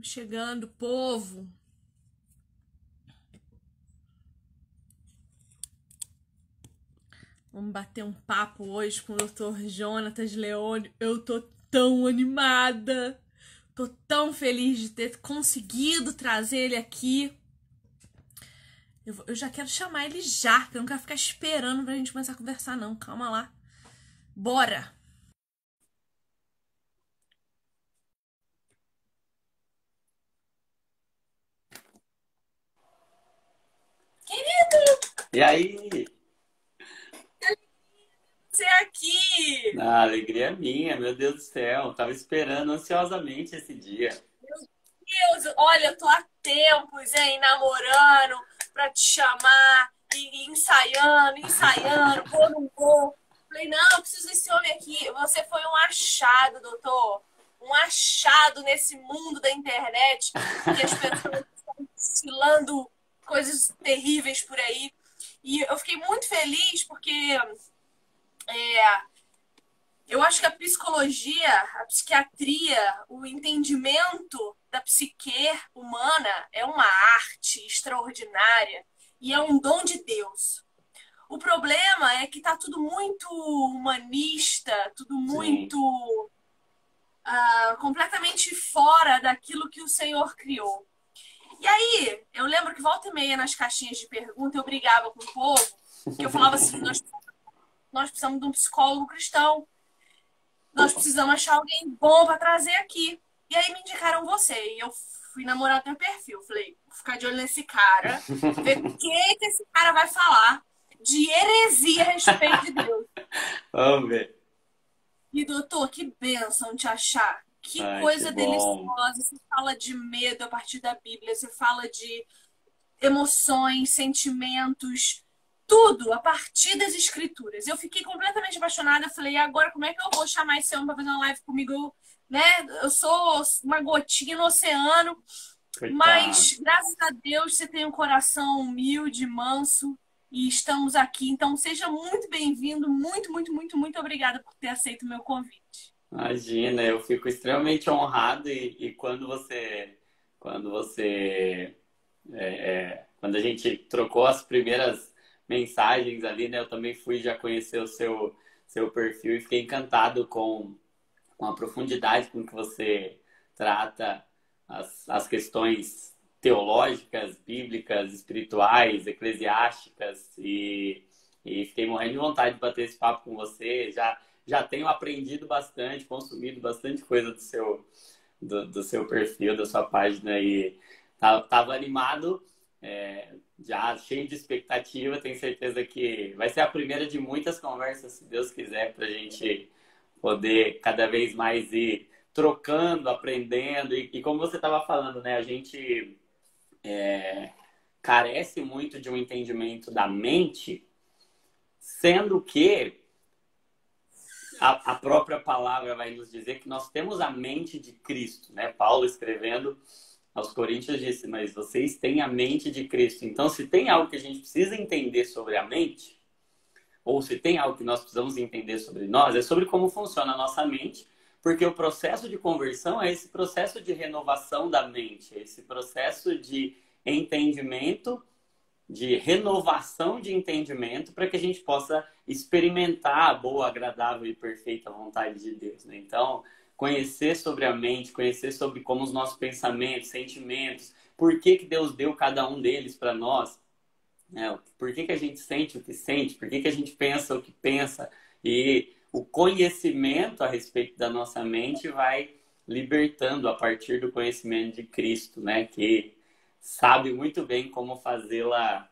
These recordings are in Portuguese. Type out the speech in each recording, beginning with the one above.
Chegando, povo. Vamos bater um papo hoje com o Dr. Jonatas Leone. Eu tô tão animada. Tô tão feliz de ter conseguido trazer ele aqui. Eu já quero chamar ele já, porque eu não quero ficar esperando pra gente começar a conversar, não. Calma lá. Bora! Querido! E aí? Você aqui! A alegria é minha, meu Deus do céu. Tava esperando ansiosamente esse dia. Deus, olha, eu tô há tempos, hein, namorando pra te chamar e ensaiando, vou, não vou. Falei, não, eu preciso desse homem aqui. Você foi um achado, doutor. Um achado nesse mundo da internet que as pessoas estão destilando coisas terríveis por aí. E eu fiquei muito feliz porque eu acho que a psicologia, a psiquiatria, o entendimento da psique humana é uma arte extraordinária e é um dom de Deus. O problema é que tá tudo muito humanista, tudo Sim. muito completamente fora daquilo que o Senhor criou. E aí, eu lembro que volta e meia nas caixinhas de pergunta eu brigava com o povo, que eu falava assim, nós precisamos de um psicólogo cristão. Nós precisamos achar alguém bom pra trazer aqui. E aí me indicaram você. E eu fui namorar teu perfil. Falei, vou ficar de olho nesse cara, ver o que esse cara vai falar de heresia a respeito de Deus. Vamos ver. E doutor, que bênção te achar. Que Ai, que coisa bom. deliciosa. Você fala de medo a partir da Bíblia. Você fala de emoções, sentimentos, tudo a partir das escrituras. Eu fiquei completamente apaixonada. Falei, e agora como é que eu vou chamar esse homem para fazer uma live comigo? Né? Eu sou uma gotinha no oceano, Coitado. mas graças a Deus você tem um coração humilde, manso e estamos aqui. Então seja muito bem-vindo, muito obrigada por ter aceito o meu convite. Imagina, eu fico extremamente honrado e quando a gente trocou as primeiras mensagens ali, né? Eu também fui já conhecer o seu perfil e fiquei encantado com a profundidade com que você trata as questões teológicas, bíblicas, espirituais, eclesiásticas e fiquei morrendo de vontade de bater esse papo com você. Já tenho aprendido bastante, consumido bastante coisa do seu perfil, da sua página e tava animado, já cheio de expectativa. Tenho certeza que vai ser a primeira de muitas conversas, se Deus quiser, para a gente poder cada vez mais ir trocando, aprendendo. E como você estava falando, né? A gente carece muito de um entendimento da mente, sendo que a própria palavra vai nos dizer que nós temos a mente de Cristo, né? Paulo escrevendo aos Coríntios disse, mas vocês têm a mente de Cristo. Então, se tem algo que a gente precisa entender sobre a mente, ou se tem algo que nós precisamos entender sobre nós, é sobre como funciona a nossa mente, porque o processo de conversão é esse processo de renovação da mente, esse processo de entendimento, de renovação de entendimento, para que a gente possa experimentar a boa, agradável e perfeita vontade de Deus, né? Então, conhecer sobre a mente, conhecer sobre como os nossos pensamentos, sentimentos, por que Deus deu cada um deles para nós, né? Por que a gente sente o que sente? Por que a gente pensa o que pensa? E o conhecimento a respeito da nossa mente vai libertando a partir do conhecimento de Cristo, né? Que sabe muito bem como fazê-la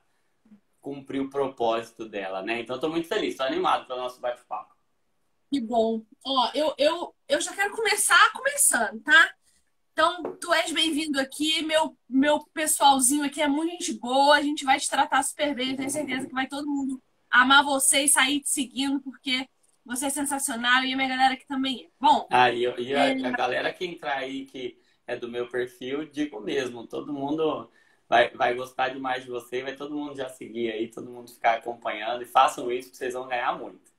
cumprir o propósito dela, né? Então, estou muito feliz, estou animado para o nosso bate-papo. Que bom. Ó, eu já quero começar começando, tá? Então, tu és bem-vindo aqui, meu pessoalzinho aqui é muito gente boa, a gente vai te tratar super bem, eu tenho certeza que vai todo mundo amar você e sair te seguindo, porque você é sensacional e a minha galera aqui também é. Bom, A galera que entrar aí, que é do meu perfil, digo mesmo, todo mundo vai gostar demais de você, vai todo mundo já seguir aí, todo mundo ficar acompanhando e façam isso que vocês vão ganhar muito.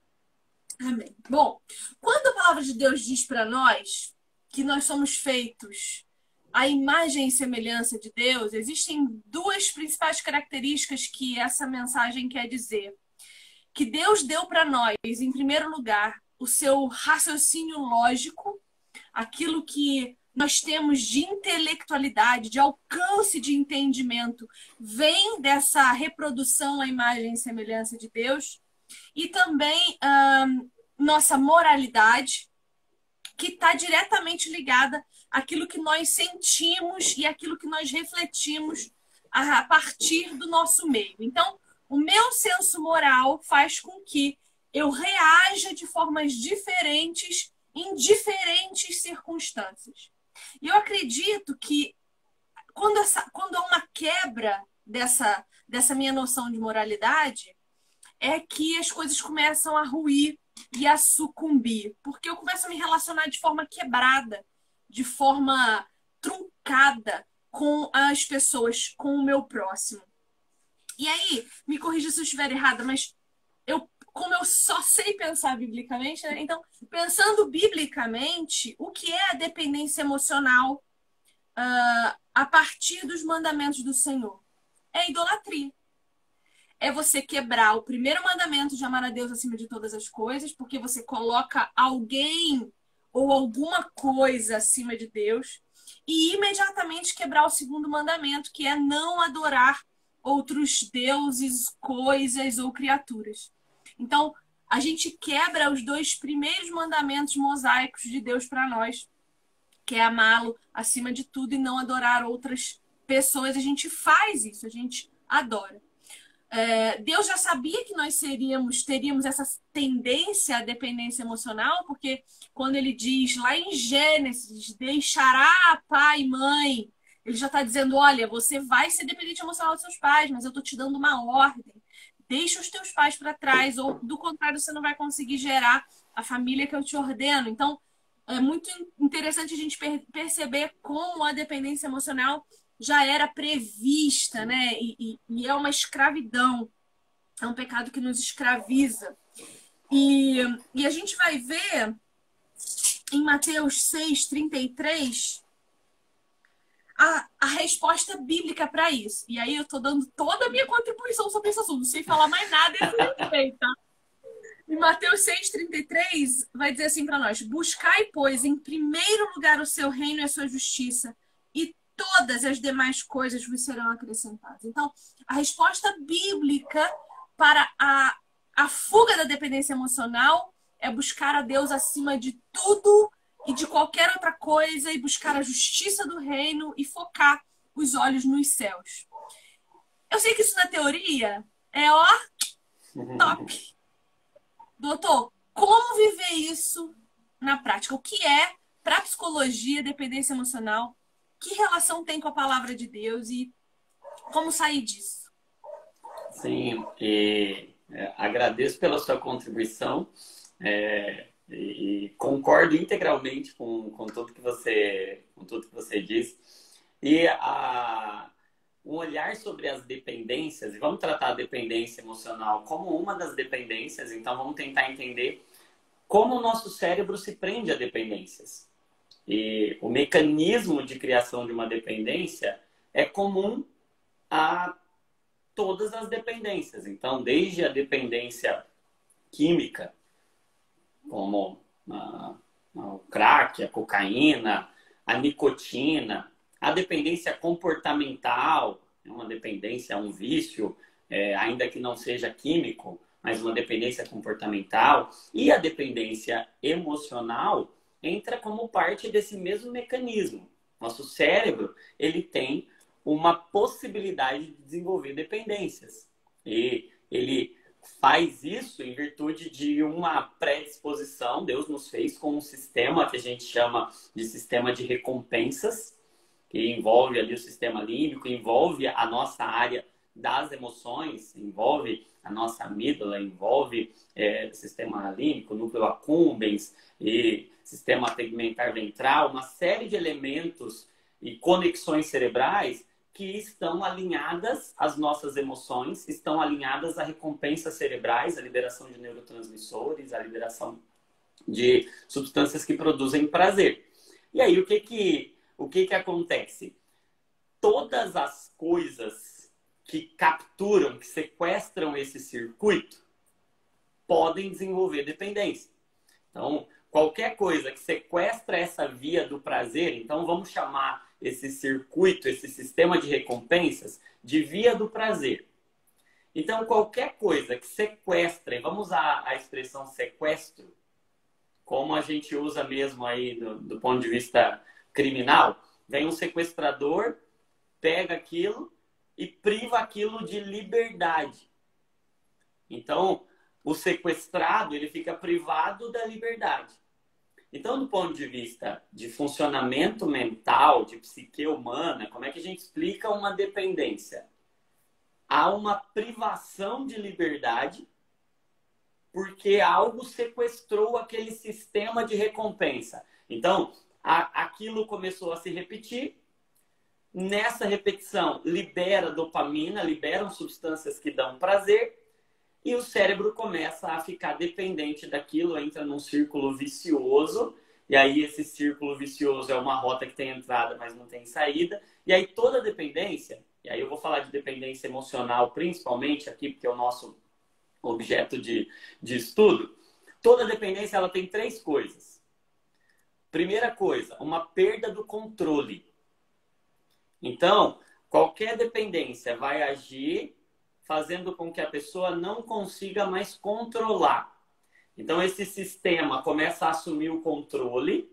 amém. Bom, quando a palavra de Deus diz para nós que nós somos feitos a imagem e semelhança de Deus, existem duas principais características que essa mensagem quer dizer. Que Deus deu para nós, em primeiro lugar, o seu raciocínio lógico, aquilo que nós temos de intelectualidade, de alcance de entendimento, vem dessa reprodução à imagem e semelhança de Deus. E também nossa moralidade, que está diretamente ligada àquilo que nós sentimos e àquilo que nós refletimos a partir do nosso meio. Então, o meu senso moral faz com que eu reaja de formas diferentes em diferentes circunstâncias. E eu acredito que quando há uma quebra dessa minha noção de moralidade, é que as coisas começam a ruir e a sucumbir. Porque eu começo a me relacionar de forma quebrada, de forma truncada com as pessoas, com o meu próximo. E aí, me corrija se eu estiver errada, mas como eu só sei pensar biblicamente, né? Então, pensando biblicamente, o que é a dependência emocional a partir dos mandamentos do Senhor? É idolatria. É você quebrar o primeiro mandamento de amar a Deus acima de todas as coisas, porque você coloca alguém ou alguma coisa acima de Deus, e imediatamente quebrar o segundo mandamento, que é não adorar outros deuses, coisas ou criaturas. Então, a gente quebra os dois primeiros mandamentos mosaicos de Deus para nós, que é amá-lo acima de tudo e não adorar outras pessoas. A gente faz isso, a gente adora. Deus já sabia que nós teríamos essa tendência à dependência emocional, porque quando ele diz lá em Gênesis, deixará pai e mãe, ele já está dizendo, olha, você vai ser dependente emocional dos seus pais, mas eu estou te dando uma ordem. Deixa os teus pais para trás, ou do contrário, você não vai conseguir gerar a família que eu te ordeno. Então, é muito interessante a gente perceber como a dependência emocional já era prevista, né? E é uma escravidão, é um pecado que nos escraviza. E a gente vai ver em Mateus 6:33 a resposta bíblica para isso. E aí eu estou dando toda a minha contribuição sobre esse assunto, não sei falar mais nada desse respeito, tá? Em Mateus 6:33 vai dizer assim para nós: buscai, pois, em primeiro lugar o seu reino e a sua justiça, e todas as demais coisas vos serão acrescentadas. Então, a resposta bíblica para a fuga da dependência emocional é buscar a Deus acima de tudo e de qualquer outra coisa, e buscar a justiça do reino e focar os olhos nos céus. Eu sei que isso na teoria é top. Doutor, como viver isso na prática? O que é, para a psicologia, dependência emocional? Que relação tem com a palavra de Deus e como sair disso? Sim, agradeço pela sua contribuição e concordo integralmente com tudo que você disse. E um olhar sobre as dependências, e vamos tratar a dependência emocional como uma das dependências, então vamos tentar entender como o nosso cérebro se prende a dependências. E o mecanismo de criação de uma dependência é comum a todas as dependências. Então, desde a dependência química, como o crack, a cocaína, a nicotina, a dependência comportamental, uma dependência, um vício, ainda que não seja químico, mas uma dependência comportamental, e a dependência emocional entra como parte desse mesmo mecanismo. Nosso cérebro, ele tem uma possibilidade de desenvolver dependências. E ele faz isso em virtude de uma predisposição. Deus nos fez com um sistema que a gente chama de sistema de recompensas, que envolve ali o sistema límbico, envolve a nossa área das emoções, envolve a nossa amígdala, envolve o sistema límbico, núcleo accumbens e sistema tegmentar ventral, uma série de elementos e conexões cerebrais que estão alinhadas às nossas emoções, estão alinhadas a recompensas cerebrais, a liberação de neurotransmissores, a liberação de substâncias que produzem prazer. E aí, o o que que acontece? Todas as coisas que capturam, que sequestram esse circuito, podem desenvolver dependência. Então, qualquer coisa que sequestra essa via do prazer, então vamos chamar esse circuito, esse sistema de recompensas, de via do prazer. Então, qualquer coisa que sequestre, vamos usar a expressão sequestro, como a gente usa mesmo aí do ponto de vista criminal, vem um sequestrador, pega aquilo e priva aquilo de liberdade. Então, o sequestrado, ele fica privado da liberdade. Então, do ponto de vista de funcionamento mental, de psique humana, como é que a gente explica uma dependência? Há uma privação de liberdade porque algo sequestrou aquele sistema de recompensa. Então, aquilo começou a se repetir. Nessa repetição, libera dopamina, liberam substâncias que dão prazer. E o cérebro começa a ficar dependente daquilo, entra num círculo vicioso. E aí esse círculo vicioso é uma rota que tem entrada, mas não tem saída. E aí toda dependência, e aí eu vou falar de dependência emocional principalmente aqui, porque é o nosso objeto de estudo. Toda dependência ela tem três coisas. Primeira coisa, uma perda do controle. Então, qualquer dependência vai agir fazendo com que a pessoa não consiga mais controlar. Então, esse sistema começa a assumir o controle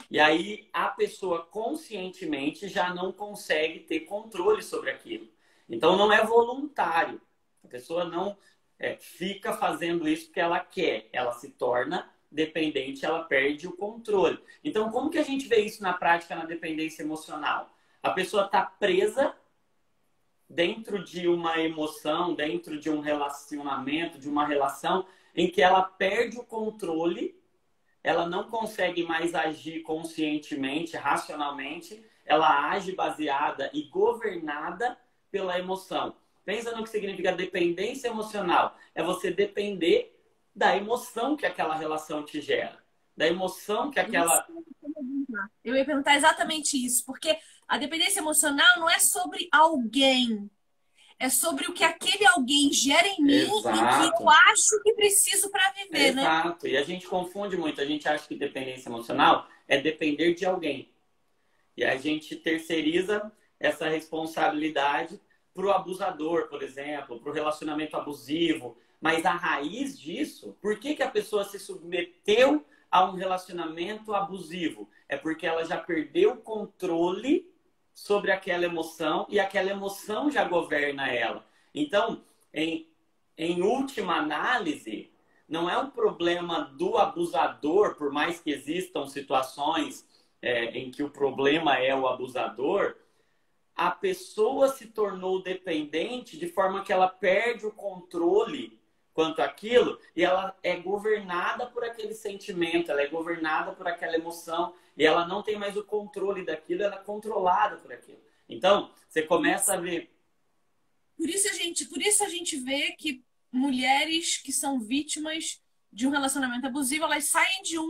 e aí a pessoa conscientemente já não consegue ter controle sobre aquilo. Então, não é voluntário. A pessoa não fica fazendo isso porque ela quer. Ela se torna dependente, ela perde o controle. Então, como que a gente vê isso na prática na dependência emocional? A pessoa está presa dentro de uma emoção, dentro de um relacionamento, de uma relação em que ela perde o controle, ela não consegue mais agir conscientemente, racionalmente, ela age baseada e governada pela emoção. Pensa no que significa dependência emocional. É você depender da emoção que aquela relação te gera, da emoção que aquela... Eu ia perguntar exatamente isso, porque a dependência emocional não é sobre alguém. É sobre o que aquele alguém gera em mim Exato. e que eu acho que preciso para viver, né? Exato. E a gente confunde muito. A gente acha que dependência emocional é depender de alguém. E a gente terceiriza essa responsabilidade para o abusador, por exemplo, para o relacionamento abusivo. Mas a raiz disso, por que a pessoa se submeteu a um relacionamento abusivo? É porque ela já perdeu o controle sobre aquela emoção e aquela emoção já governa ela. Então, em última análise, não é um problema do abusador, por mais que existam situações em que o problema é o abusador, a pessoa se tornou dependente de forma que ela perde o controle quanto àquilo e ela é governada por aquele sentimento, ela é governada por aquela emoção e ela não tem mais o controle daquilo, ela é controlada por aquilo. Então, você começa a ver... Por isso a gente vê que mulheres que são vítimas de um relacionamento abusivo, elas saem de um,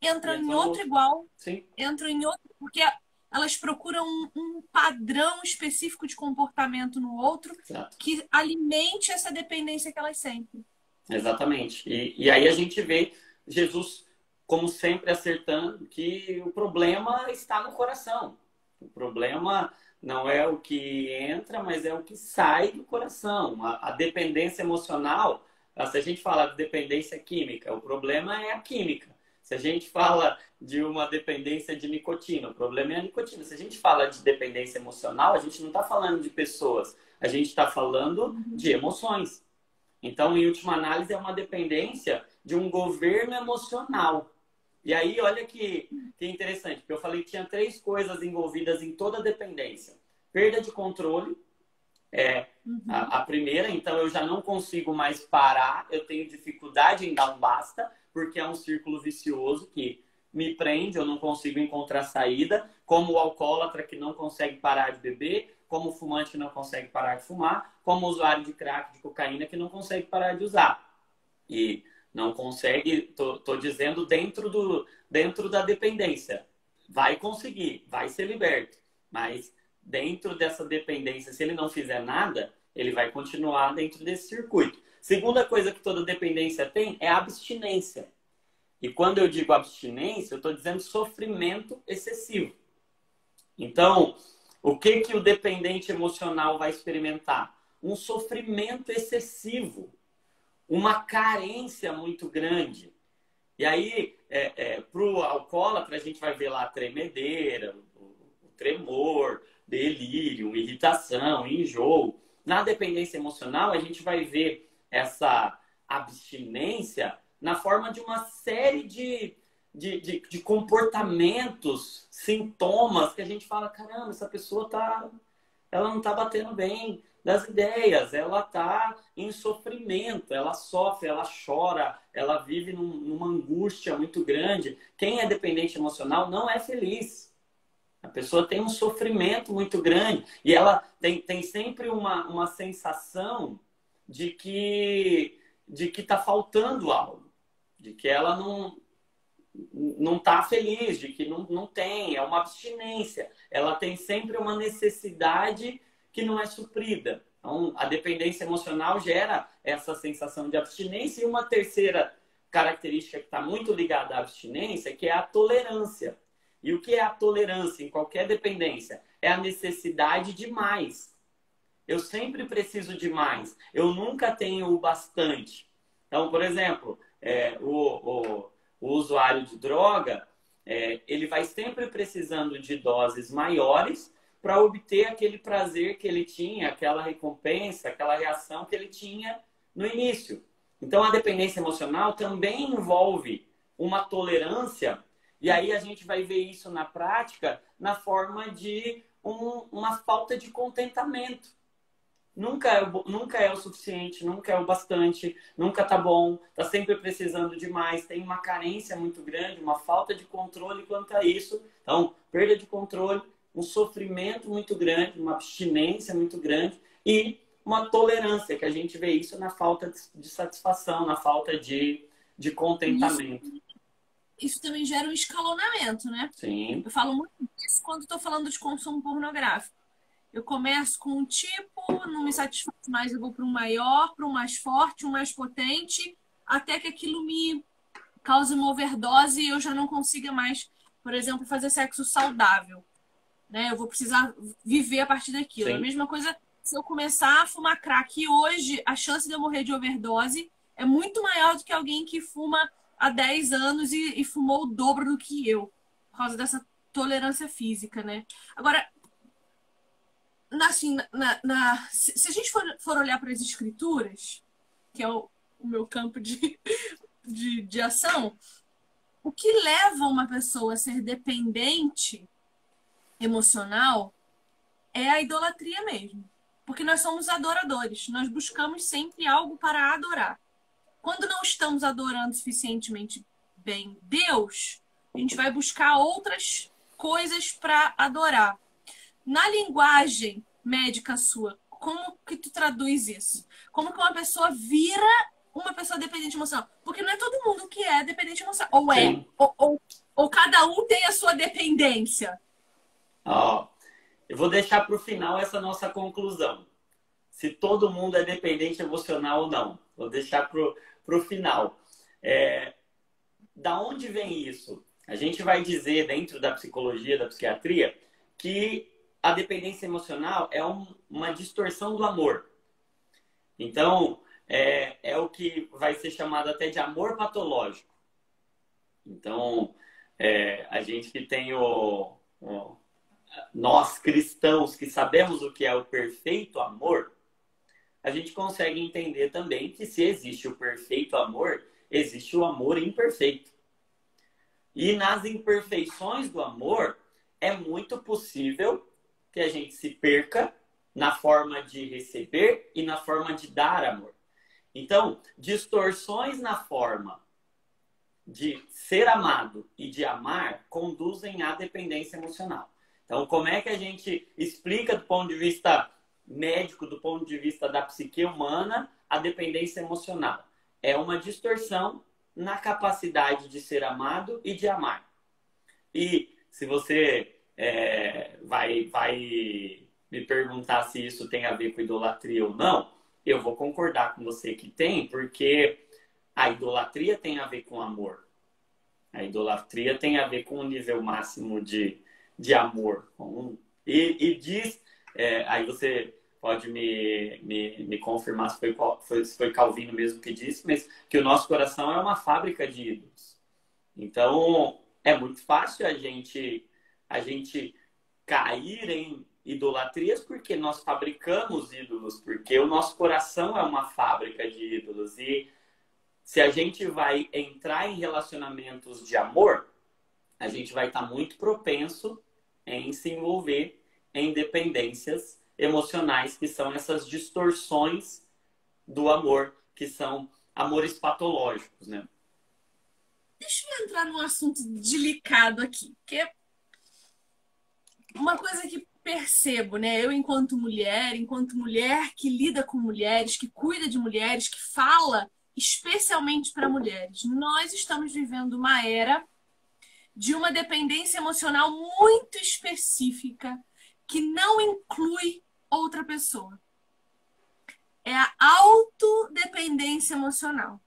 entram em outro igual, Sim. entram em outro, porque elas procuram um padrão específico de comportamento no outro. Exato. Que alimente essa dependência que elas sentem. Exatamente. E aí a gente vê Jesus, como sempre, acertando que o problema está no coração. O problema não é o que entra, mas é o que sai do coração. A dependência emocional, se a gente fala de dependência química, o problema é a química. Se a gente fala de uma dependência de nicotina, o problema é a nicotina. Se a gente fala de dependência emocional, a gente não está falando de pessoas, a gente está falando de emoções. Então, em última análise, é uma dependência de um governo emocional. E aí, olha que interessante, porque eu falei que tinha três coisas envolvidas em toda dependência. Perda de controle, a primeira, então eu já não consigo mais parar, eu tenho dificuldade em dar um basta, porque é um círculo vicioso que me prende, eu não consigo encontrar saída, como o alcoólatra que não consegue parar de beber, como o fumante que não consegue parar de fumar, como o usuário de crack, de cocaína que não consegue parar de usar. E não consegue, tô dizendo dentro da dependência. vai conseguir, vai ser liberto. Mas dentro dessa dependência, se ele não fizer nada, ele vai continuar dentro desse circuito. Segunda coisa que toda dependência tem é a abstinência. E quando eu digo abstinência, eu estou dizendo sofrimento excessivo. Então, o que que o dependente emocional vai experimentar? Um sofrimento excessivo, uma carência muito grande. E aí, para o alcoólatra, a gente vai ver lá a tremedeira, o tremor, delírio, irritação, enjoo. Na dependência emocional, a gente vai ver essa abstinência na forma de uma série de comportamentos, sintomas, que a gente fala, caramba, essa pessoa ela não está batendo bem das ideias, ela está em sofrimento, ela sofre, ela chora, ela vive numa angústia muito grande. Quem é dependente emocional não é feliz. A pessoa tem um sofrimento muito grande e ela tem sempre uma sensação de que está faltando algo, de que ela não está feliz, de que não tem, é uma abstinência. Ela tem sempre uma necessidade que não é suprida. Então, a dependência emocional gera essa sensação de abstinência. E uma terceira característica que está muito ligada à abstinência, que é a tolerância. E o que é a tolerância em qualquer dependência? É a necessidade de mais. Eu sempre preciso de mais. Eu nunca tenho o bastante. Então, por exemplo, o usuário de droga, ele vai sempre precisando de doses maiores para obter aquele prazer que ele tinha, aquela recompensa, aquela reação que ele tinha no início. Então, a dependência emocional também envolve uma tolerância, e aí a gente vai ver isso na prática na forma de uma falta de contentamento. Nunca é o suficiente, nunca é o bastante, nunca tá bom, tá sempre precisando de mais, tem uma carência muito grande, uma falta de controle quanto a isso. Então, perda de controle, um sofrimento muito grande, uma abstinência muito grande e uma tolerância, que a gente vê isso na falta de satisfação, na falta de contentamento. Isso também gera um escalonamento, né? Sim. Eu falo muito disso quando estou falando de consumo pornográfico. Eu começo com um tipo, não me satisfaz mais, eu vou para um maior, para um mais forte, um mais potente, até que aquilo me cause uma overdose e eu já não consiga mais, por exemplo, fazer sexo saudável. Né? Eu vou precisar viver a partir daquilo. Sim. A mesma coisa se eu começar a fumar crack. E hoje a chance de eu morrer de overdose é muito maior do que alguém que fuma há 10 anos e fumou o dobro do que eu, por causa dessa tolerância física, né? Agora, assim, se a gente for olhar para as escrituras, que é o meu campo de ação, o que leva uma pessoa a ser dependente emocional é a idolatria mesmo. Porque nós somos adoradores, nós buscamos sempre algo para adorar. Quando não estamos adorando suficientemente bem Deus, a gente vai buscar outras coisas para adorar. Na linguagem médica sua, como que tu traduz isso? Como que uma pessoa vira uma pessoa dependente emocional? Porque não é todo mundo que é dependente emocional. Ou é, ou cada um tem a sua dependência. Eu vou deixar para o final essa nossa conclusão. Se todo mundo é dependente emocional ou não. Vou deixar para o final. Da onde vem isso? A gente vai dizer, dentro da psicologia, da psiquiatria, que a dependência emocional é uma distorção do amor. Então, é o que vai ser chamado até de amor patológico. Então, a gente que tem nós cristãos que sabemos o que é o perfeito amor, a gente consegue entender também que se existe o perfeito amor, existe o amor imperfeito. E nas imperfeições do amor, é muito possível que a gente se perca na forma de receber e na forma de dar amor. Então, distorções na forma de ser amado e de amar conduzem à dependência emocional. Então, como é que a gente explica do ponto de vista médico, do ponto de vista da psique humana, a dependência emocional? É uma distorção na capacidade de ser amado e de amar. E se você vai me perguntar se isso tem a ver com idolatria ou não, eu vou concordar com você que tem, porque a idolatria tem a ver com amor. A idolatria tem a ver com o nível máximo de amor. E diz, aí você pode me confirmar se foi Calvino mesmo que disse, mas que o nosso coração é uma fábrica de ídolos. Então, é muito fácil a gente cair em idolatrias porque nós fabricamos ídolos, porque o nosso coração é uma fábrica de ídolos. E se a gente vai entrar em relacionamentos de amor, a gente vai estar muito propenso em se envolver em dependências emocionais, que são essas distorções do amor, que são amores patológicos, né? Deixa eu entrar num assunto delicado aqui, porque uma coisa que percebo, né? Eu, enquanto mulher que lida com mulheres, que cuida de mulheres, que fala especialmente para mulheres, nós estamos vivendo uma era de uma dependência emocional muito específica que não inclui outra pessoa. É a autodependência emocional.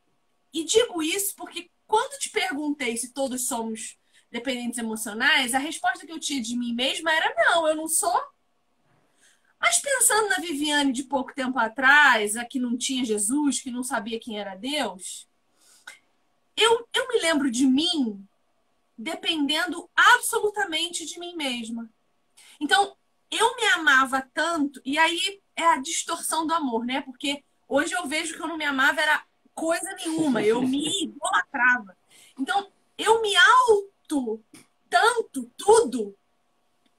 E digo isso porque quando te perguntei se todos somos dependentes emocionais, a resposta que eu tinha de mim mesma era não, eu não sou. Mas pensando na Viviane de pouco tempo atrás, a que não tinha Jesus, que não sabia quem era Deus, eu me lembro de mim dependendo absolutamente de mim mesma. Então, eu me amava tanto, e aí é a distorção do amor, né? Porque hoje eu vejo que eu não me amava era coisa nenhuma, eu me idolatrava. Então, eu me auto tanto, tudo,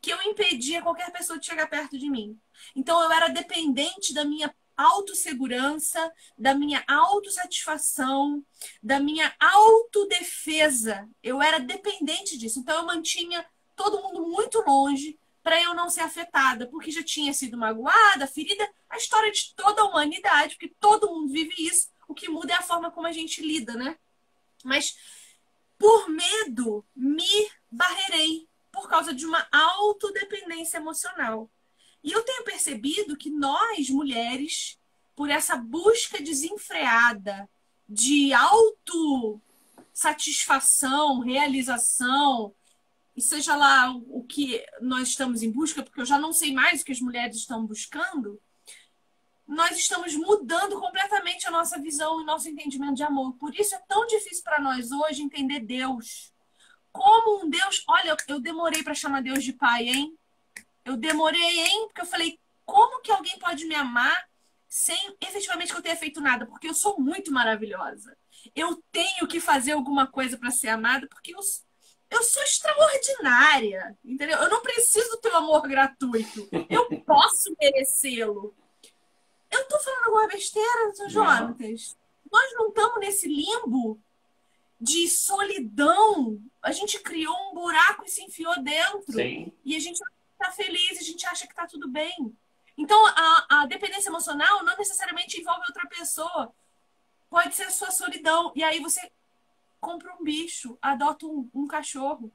que eu impedia qualquer pessoa de chegar perto de mim. Então, eu era dependente da minha autossegurança, da minha autossatisfação, da minha autodefesa. Eu era dependente disso. Então, eu mantinha todo mundo muito longe para eu não ser afetada, porque já tinha sido magoada, ferida, a história de toda a humanidade, porque todo mundo vive isso. O que muda é a forma como a gente lida, né? Mas por medo, me barrerei por causa de uma autodependência emocional. E eu tenho percebido que nós, mulheres, por essa busca desenfreada de autossatisfação, realização, e seja lá o que nós estamos em busca, porque eu já não sei mais o que as mulheres estão buscando, nós estamos mudando completamente a nossa visão e nosso entendimento de amor. Por isso é tão difícil para nós hoje entender Deus. Como um Deus... Olha, eu demorei para chamar Deus de pai, hein? Eu demorei, hein? Porque eu falei, como que alguém pode me amar sem efetivamente que eu tenha feito nada? Porque eu sou muito maravilhosa. Eu tenho que fazer alguma coisa para ser amada, porque eu sou extraordinária, entendeu? Eu não preciso ter um amor gratuito. Eu posso merecê-lo. Eu tô falando alguma besteira, seu Não. Jonatas? Nós não estamos nesse limbo de solidão. A gente criou um buraco e se enfiou dentro. Sim. E a gente tá feliz, a gente acha que tá tudo bem. Então, a dependência emocional não necessariamente envolve outra pessoa. Pode ser a sua solidão. E aí você compra um bicho, adota um cachorro.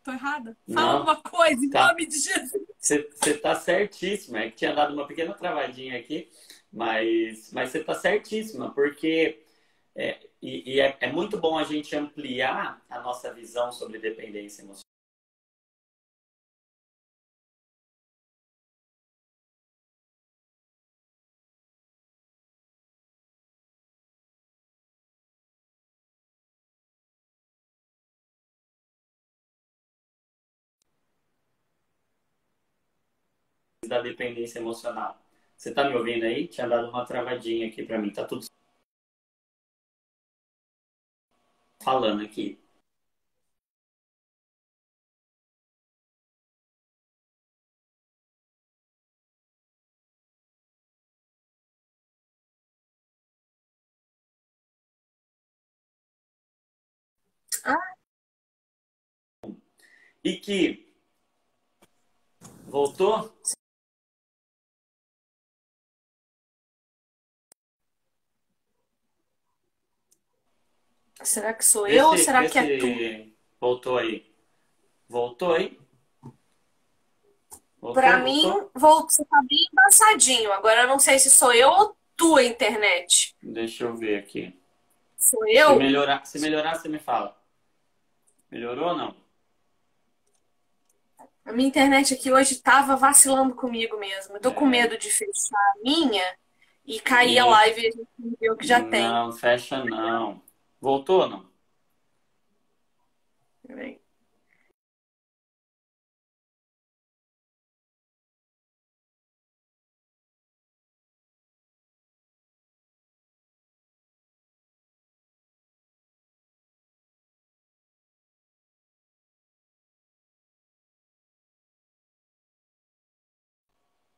Tô errada? Fala Não. alguma coisa em Tá. nome de Jesus. Você está certíssima. É que tinha dado uma pequena travadinha aqui, mas você está certíssima, porque é muito bom a gente ampliar a nossa visão sobre dependência emocional. Da dependência emocional. Você está me ouvindo aí? Tinha dado uma travadinha aqui para mim. Tá tudo falando aqui. Ah, E que voltou? será que sou Vê eu ou se, será vê que é tu? se Voltou aí. Voltou aí? Pra Voltou, mim, voltou? você tá bem embaçadinho. Agora eu não sei se sou eu ou tua internet. Deixa eu ver aqui. Sou Se eu? melhorar, você me fala. Melhorou ou não? A minha internet aqui hoje tava vacilando comigo mesmo. Eu tô com É, medo de fechar a minha e cair a isso. live e a gente não vê o que já tem. Não, fecha não. Voltou ou não? Peraí.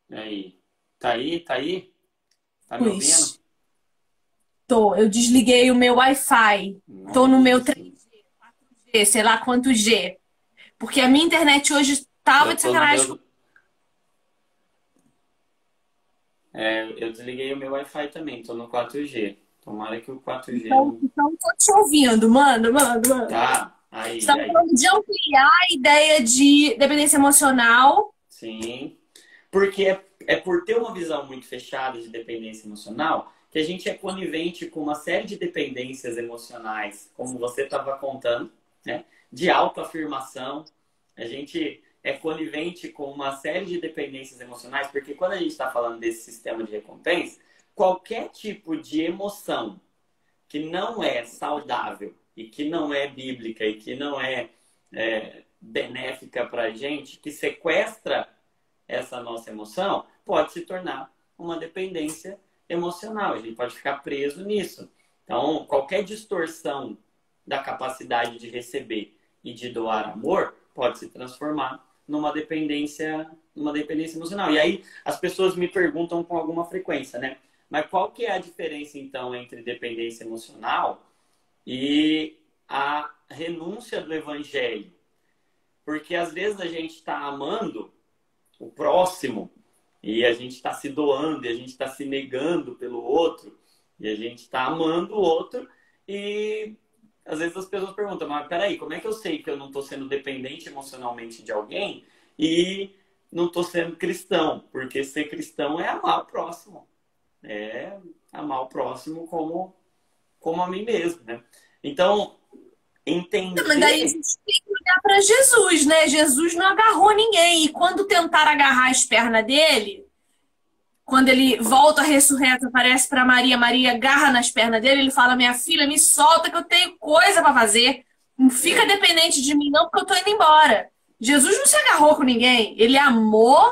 E aí? Tá aí? Tá aí? Tá me ouvindo? Pois, tô. Eu desliguei o meu Wi-Fi. Tô no meu Nossa. 3G, sei lá quanto G. Porque a minha internet hoje tava Eu de tô no sacanagem. meu. Eu desliguei o meu Wi-Fi também, tô no 4G. Tomara que o 4G Então, não. então tô te ouvindo. Manda. Tá, Você aí, estava aí. falando de ampliar a ideia de dependência emocional. Sim. Porque é por ter uma visão muito fechada de dependência emocional que a gente é conivente com uma série de dependências emocionais, como você estava contando, né? De autoafirmação. A gente é conivente com uma série de dependências emocionais, porque quando a gente está falando desse sistema de recompensa, qualquer tipo de emoção que não é saudável e que não é bíblica e que não é benéfica para a gente, que sequestra essa nossa emoção, pode se tornar uma dependência emocional. A gente pode ficar preso nisso. Então, qualquer distorção da capacidade de receber e de doar amor pode se transformar numa dependência emocional. E aí as pessoas me perguntam com alguma frequência, né? Mas qual que é a diferença então entre dependência emocional e a renúncia do evangelho? Porque às vezes a gente está amando o próximo e a gente está se doando e a gente está se negando pelo outro e a gente está amando o outro e às vezes as pessoas perguntam, mas peraí, como é que eu sei que eu não estou sendo dependente emocionalmente de alguém e não estou sendo cristão? Porque ser cristão é amar o próximo, é amar o próximo como a mim mesmo, né? Então, Mas daí a entender. gente tem que olhar para Jesus, né? Jesus não agarrou ninguém. E quando tentaram agarrar as pernas dele, quando ele volta ressurreto, aparece para Maria, Maria agarra nas pernas dele, ele fala: Minha filha, me solta que eu tenho coisa para fazer. Não fica é, dependente de mim, não, porque eu tô indo embora. Jesus não se agarrou com ninguém. Ele amou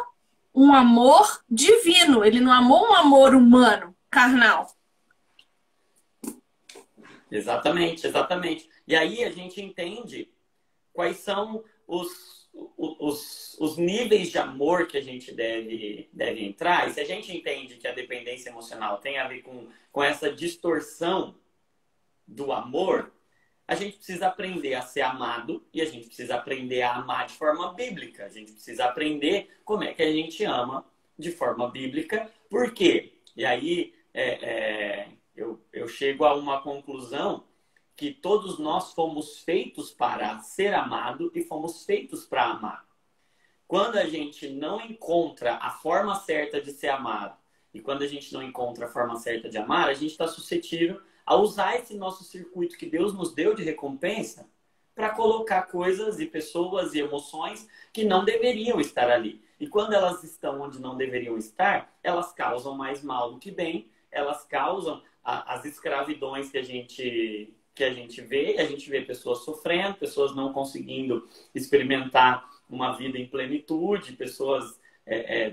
um amor divino. Ele não amou um amor humano, carnal. Exatamente, exatamente. E aí a gente entende quais são os níveis de amor que a gente deve entrar. E se a gente entende que a dependência emocional tem a ver com essa distorção do amor, a gente precisa aprender a ser amado e a gente precisa aprender a amar de forma bíblica. A gente precisa aprender como é que a gente ama de forma bíblica. Por quê? E aí eu chego a uma conclusão que todos nós fomos feitos para ser amado e fomos feitos para amar. Quando a gente não encontra a forma certa de ser amado e quando a gente não encontra a forma certa de amar, a gente está suscetível a usar esse nosso circuito que Deus nos deu de recompensa para colocar coisas e pessoas e emoções que não deveriam estar ali. E quando elas estão onde não deveriam estar, elas causam mais mal do que bem, elas causam as escravidões que a gente vê pessoas sofrendo, pessoas não conseguindo experimentar uma vida em plenitude, pessoas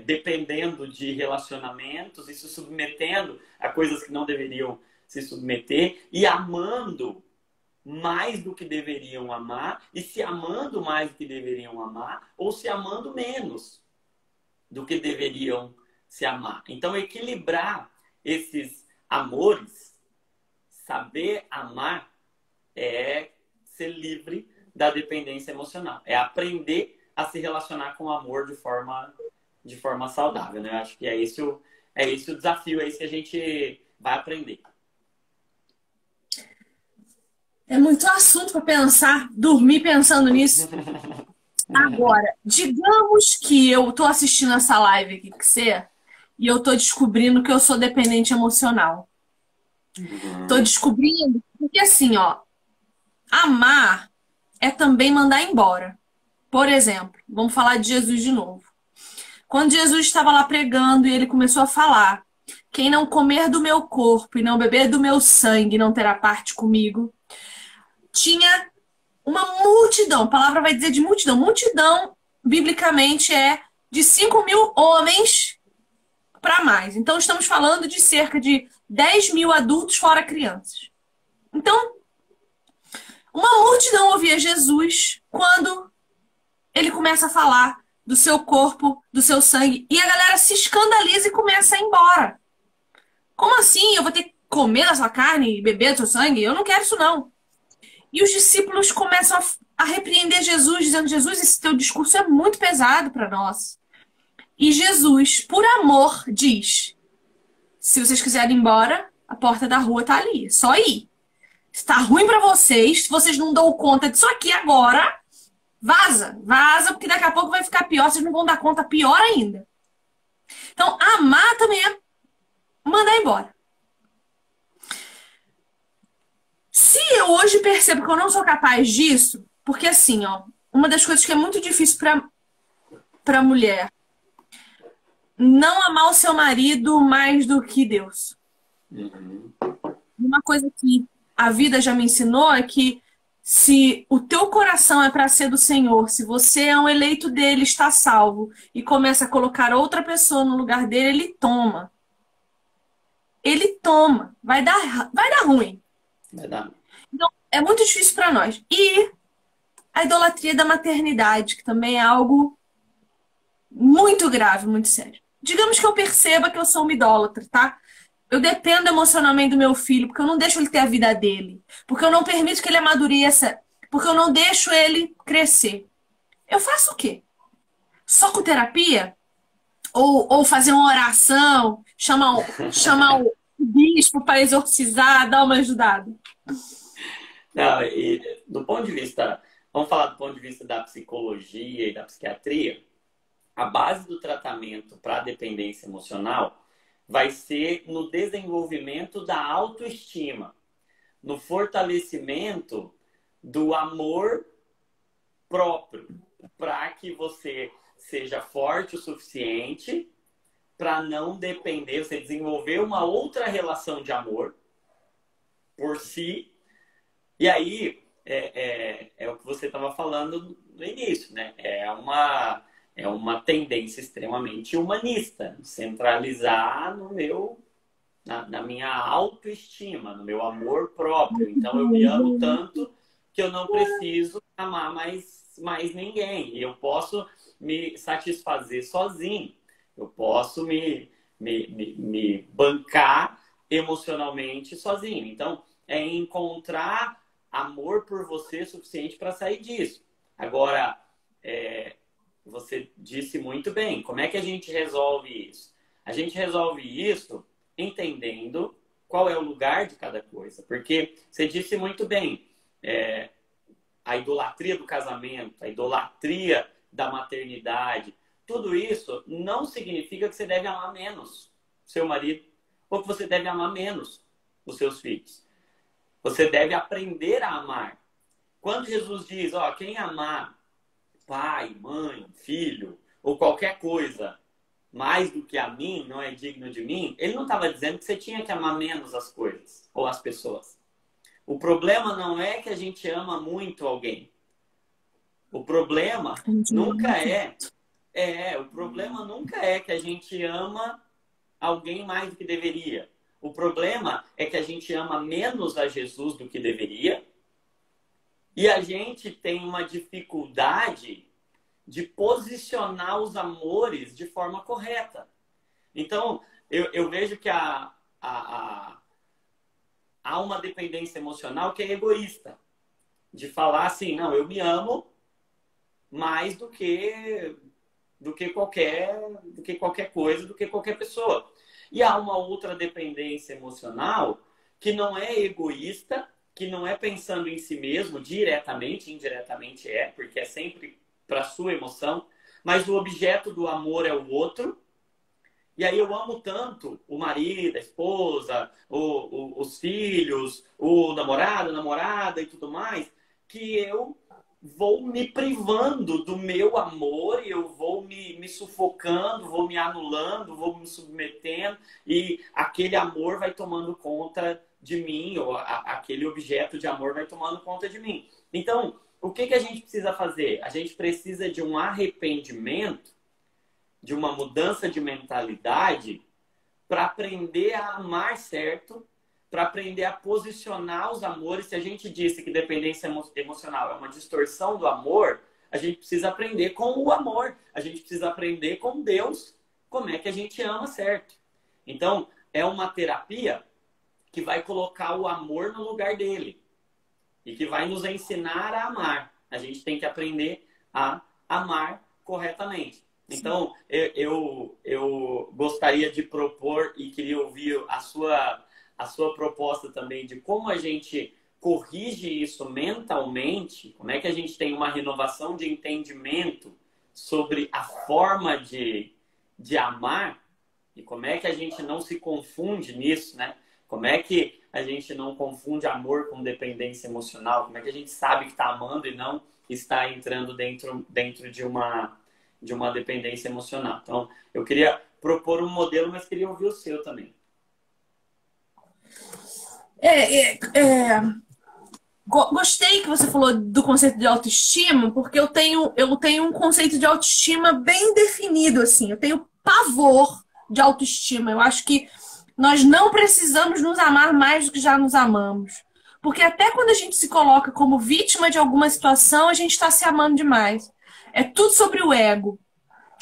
dependendo de relacionamentos e se submetendo a coisas que não deveriam se submeter e amando mais do que deveriam amar e se amando mais do que deveriam amar ou se amando menos do que deveriam se amar. Então, equilibrar esses amores, saber amar, é ser livre da dependência emocional. É aprender a se relacionar com o amor de forma saudável, né? Eu acho que é esse o desafio, é isso que a gente vai aprender. É muito assunto para pensar, dormir pensando nisso. Agora, digamos que eu tô assistindo essa live aqui que você e eu tô descobrindo que eu sou dependente emocional. Tô Uhum. descobrindo, porque assim, ó, amar é também mandar embora. Por exemplo, vamos falar de Jesus de novo. Quando Jesus estava lá pregando e ele começou a falar: quem não comer do meu corpo e não beber do meu sangue não terá parte comigo. Tinha uma multidão, a palavra vai dizer de multidão. Multidão, biblicamente, é de 5.000 homens para mais. Então, estamos falando de cerca de 10.000 adultos, fora crianças. Então, uma multidão ouvia Jesus quando ele começa a falar do seu corpo, do seu sangue, e a galera se escandaliza e começa a ir embora. Como assim? Eu vou ter que comer da sua carne e beber do seu sangue? Eu não quero isso, não. E os discípulos começam a repreender Jesus, dizendo: Jesus, esse teu discurso é muito pesado para nós. E Jesus, por amor, diz: se vocês quiserem ir embora, a porta da rua tá ali, só ir. Se tá ruim para vocês, se vocês não dão conta disso aqui agora, vaza, vaza, porque daqui a pouco vai ficar pior, vocês não vão dar conta, pior ainda. Então, amar também é mandar embora. Se eu hoje percebo que eu não sou capaz disso, porque assim, ó, uma das coisas que é muito difícil para mulher, não amar o seu marido mais do que Deus. Uhum. Uma coisa que a vida já me ensinou é que se o teu coração é para ser do Senhor, se você é um eleito dele, está salvo, e começa a colocar outra pessoa no lugar dele, ele toma. Ele toma. Vai dar ruim. Vai dar. Então, é muito difícil para nós. E a idolatria da maternidade, que também é algo muito grave, muito sério. Digamos que eu perceba que eu sou uma idólatra, tá? Eu dependo emocionalmente do meu filho, porque eu não deixo ele ter a vida dele, porque eu não permito que ele amadureça, porque eu não deixo ele crescer. Eu faço o quê? Só com terapia? Ou fazer uma oração, chamar o bispo para exorcizar, dar uma ajudada? Não, e do ponto de vista, vamos falar do ponto de vista da psicologia e da psiquiatria, a base do tratamento para a dependência emocional vai ser no desenvolvimento da autoestima, no fortalecimento do amor próprio, para que você seja forte o suficiente para não depender, você desenvolver uma outra relação de amor por si. E aí, é o que você estava falando no início, né? É uma tendência extremamente humanista, centralizar na minha autoestima, no meu amor próprio. Então, eu me amo tanto que eu não preciso amar mais ninguém. E eu posso me satisfazer sozinho. Eu posso me bancar emocionalmente sozinho. Então, é encontrar amor por você suficiente para sair disso. Agora, você disse muito bem, como é que a gente resolve isso? A gente resolve isso entendendo qual é o lugar de cada coisa. Porque você disse muito bem, a idolatria do casamento, a idolatria da maternidade, tudo isso não significa que você deve amar menos seu marido ou que você deve amar menos os seus filhos. Você deve aprender a amar. Quando Jesus diz, ó, quem amar pai, mãe, filho ou qualquer coisa mais do que a mim, não é digno de mim, ele não estava dizendo que você tinha que amar menos as coisas ou as pessoas. O problema não é que a gente ama muito alguém. O problema nunca o problema nunca é que a gente ama alguém mais do que deveria. O problema é que a gente ama menos a Jesus do que deveria e a gente tem uma dificuldade de posicionar os amores de forma correta. Então, eu vejo que há uma dependência emocional que é egoísta. De falar assim, não, eu me amo mais do que qualquer coisa, do que qualquer pessoa. E há uma outra dependência emocional que não é egoísta, que não é pensando em si mesmo, diretamente, indiretamente porque é sempre para sua emoção, mas o objeto do amor é o outro. E aí eu amo tanto o marido, a esposa, os filhos, o namorado, a namorada e tudo mais, que eu vou me privando do meu amor, e eu vou me sufocando, vou me anulando, vou me submetendo, e aquele amor vai tomando conta de mim, ou aquele objeto de amor vai tomando conta de mim. Então, o que a gente precisa fazer? A gente precisa de um arrependimento, de uma mudança de mentalidade, para aprender a amar certo, para aprender a posicionar os amores. Se a gente disse que dependência emocional é uma distorção do amor, a gente precisa aprender com o amor. A gente precisa aprender com Deus como é que a gente ama certo. Então, é uma terapia que vai colocar o amor no lugar dele e que vai nos ensinar a amar. A gente tem que aprender a amar corretamente. Então, eu gostaria de propor e queria ouvir a sua proposta também de como a gente corrige isso mentalmente, como é que a gente tem uma renovação de entendimento sobre a forma de amar e como é que a gente não se confunde nisso, né? Como é que a gente não confunde amor com dependência emocional? Como é que a gente sabe que está amando e não está entrando dentro de uma dependência emocional? Então, eu queria propor um modelo, mas queria ouvir o seu também. Gostei que você falou do conceito de autoestima, porque eu tenho um conceito de autoestima bem definido, assim. Eu tenho pavor de autoestima. Eu acho que nós não precisamos nos amar mais do que já nos amamos. Porque até quando a gente se coloca como vítima de alguma situação, a gente está se amando demais. É tudo sobre o ego.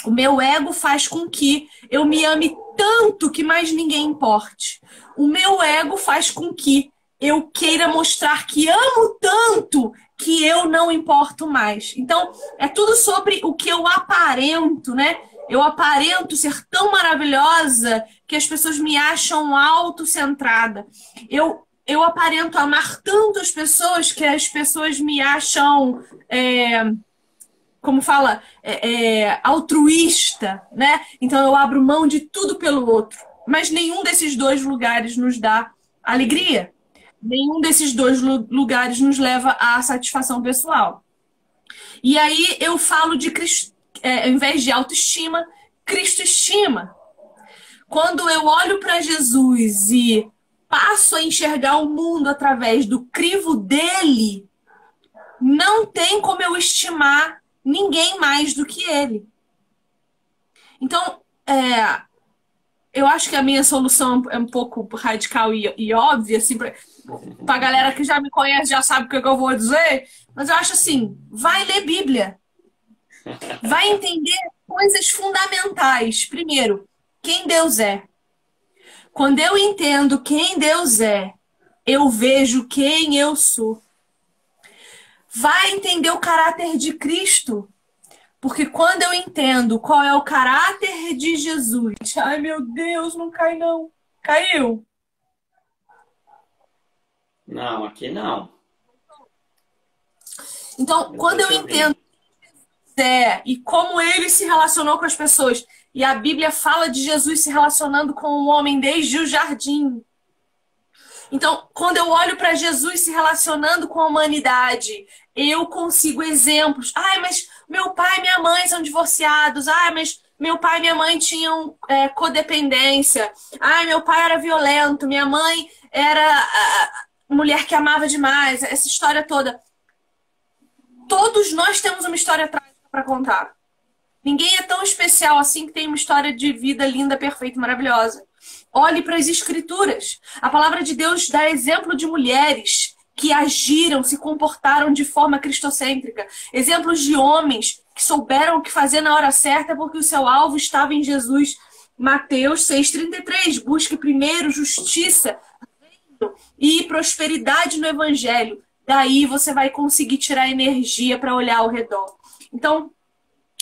O meu ego faz com que eu me ame tanto que mais ninguém importe. O meu ego faz com que eu queira mostrar que amo tanto que eu não importo mais. Então, é tudo sobre o que eu aparento, né? Eu aparento ser tão maravilhosa que as pessoas me acham autocentrada. Eu aparento amar tanto as pessoas que as pessoas me acham... como fala, altruísta, né? Então eu abro mão de tudo pelo outro. Mas nenhum desses dois lugares nos dá alegria. Nenhum desses dois lugares nos leva à satisfação pessoal. E aí eu falo de, ao invés de autoestima, Cristo-estima. Quando eu olho para Jesus e passo a enxergar o mundo através do crivo dele, não tem como eu estimar ninguém mais do que ele. Então, eu acho que a minha solução é um pouco radical e óbvia, assim, pra galera que já me conhece, já sabe o que eu vou dizer, mas eu acho assim, vai ler Bíblia. Vai entender coisas fundamentais. Primeiro, quem Deus é. Quando eu entendo quem Deus é, eu vejo quem eu sou. Vai entender o caráter de Cristo. Porque quando eu entendo qual é o caráter de Jesus... Ai, meu Deus, não cai não. Caiu? Não, aqui não. Então, quando eu entendo e como ele se relacionou com as pessoas, e a Bíblia fala de Jesus se relacionando com o homem desde o jardim. Então, quando eu olho para Jesus se relacionando com a humanidade, eu consigo exemplos. Ai, mas meu pai e minha mãe são divorciados. Ai, mas meu pai e minha mãe tinham codependência. Ai, meu pai era violento. Minha mãe era mulher que amava demais. Essa história toda. Todos nós temos uma história trágica para contar. Ninguém é tão especial assim que tem uma história de vida linda, perfeita, maravilhosa. Olhe para as Escrituras. A palavra de Deus dá exemplo de mulheres que agiram, se comportaram de forma cristocêntrica. Exemplos de homens que souberam o que fazer na hora certa porque o seu alvo estava em Jesus. Mateus 6,33. Busque primeiro justiça e prosperidade no Evangelho. Daí você vai conseguir tirar energia para olhar ao redor. Então,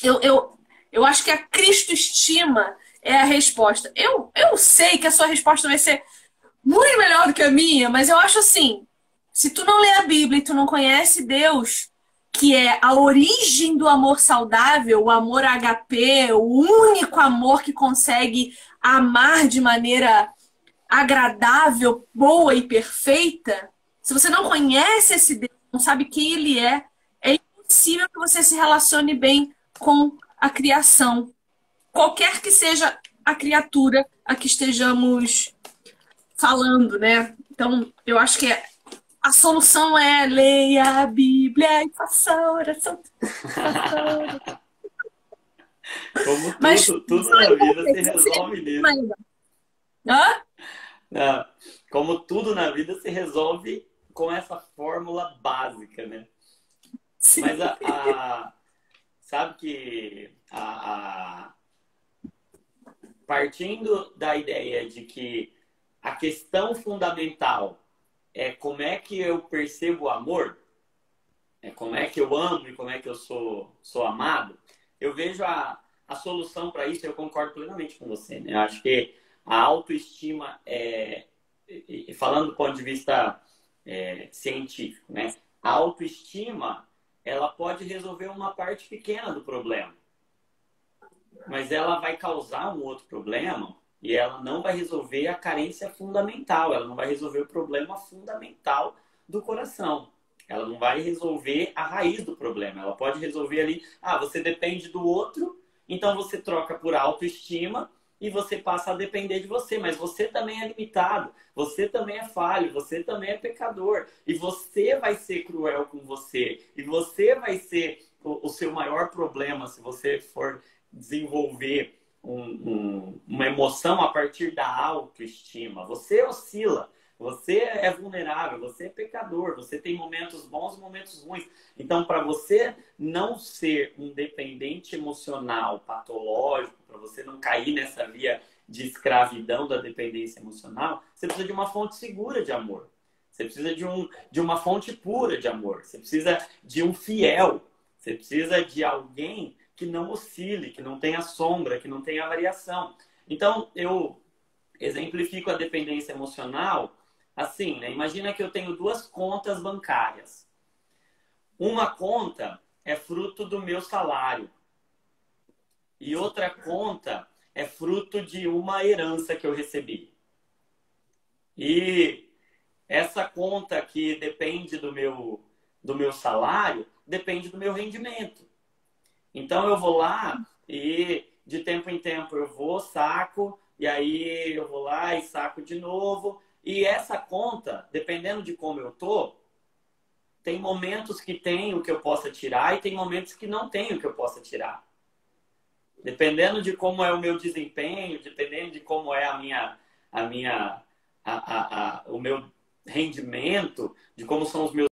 eu acho que a Cristo-estima é a resposta. Eu sei que a sua resposta vai ser muito melhor do que a minha, mas eu acho assim, Se tu não lê a Bíblia e tu não conhece Deus, que é a origem do amor saudável, o amor HP, o único amor que consegue amar de maneira agradável, boa e perfeita, se você não conhece esse Deus, não sabe quem ele é impossível que você se relacione bem com a criação. Qualquer que seja a criatura a que estejamos falando, né? Então, eu acho que a solução é leia a Bíblia e faça oração. Como Mas tudo na vida se resolve nisso. Hã? Não, como tudo na vida se resolve com essa fórmula básica, né? Sim. Mas sabe que partindo da ideia de que a questão fundamental é como é que eu percebo o amor, é como é que eu amo e como é que eu sou amado, eu vejo a solução para isso, eu concordo plenamente com você, né? Eu acho que a autoestima, falando do ponto de vista científico, né? A autoestima, ela pode resolver uma parte pequena do problema, mas ela vai causar um outro problema e ela não vai resolver a carência fundamental, ela não vai resolver o problema fundamental do coração. Ela não vai resolver a raiz do problema. Ela pode resolver ali, você depende do outro, então você troca por autoestima e você passa a depender de você. Mas você também é limitado, você também é falho, você também é pecador. E você vai ser cruel com você. E você vai ser o seu maior problema se você for desenvolver uma emoção a partir da autoestima. Você oscila. Você é vulnerável, você é pecador, você tem momentos bons e momentos ruins. Então, para você não ser um dependente emocional patológico, para você não cair nessa via de escravidão da dependência emocional, você precisa de uma fonte segura de amor. Você precisa de uma fonte pura de amor. Você precisa de um fiel. Você precisa de alguém que não oscile, que não tenha sombra, que não tenha variação. Então, eu exemplifico a dependência emocional assim, né? Imagina que eu tenho duas contas bancárias. Uma conta é fruto do meu salário. E outra conta é fruto de uma herança que eu recebi. E essa conta que depende do meu salário, depende do meu rendimento. Então eu vou lá e de tempo em tempo eu vou, saco, e aí eu vou lá e saco de novo. E essa conta, dependendo de como eu tô, tem momentos que tem o que eu possa tirar e tem momentos que não tem o que eu possa tirar. Dependendo de como é o meu desempenho, dependendo de como é o meu rendimento, de como são os meus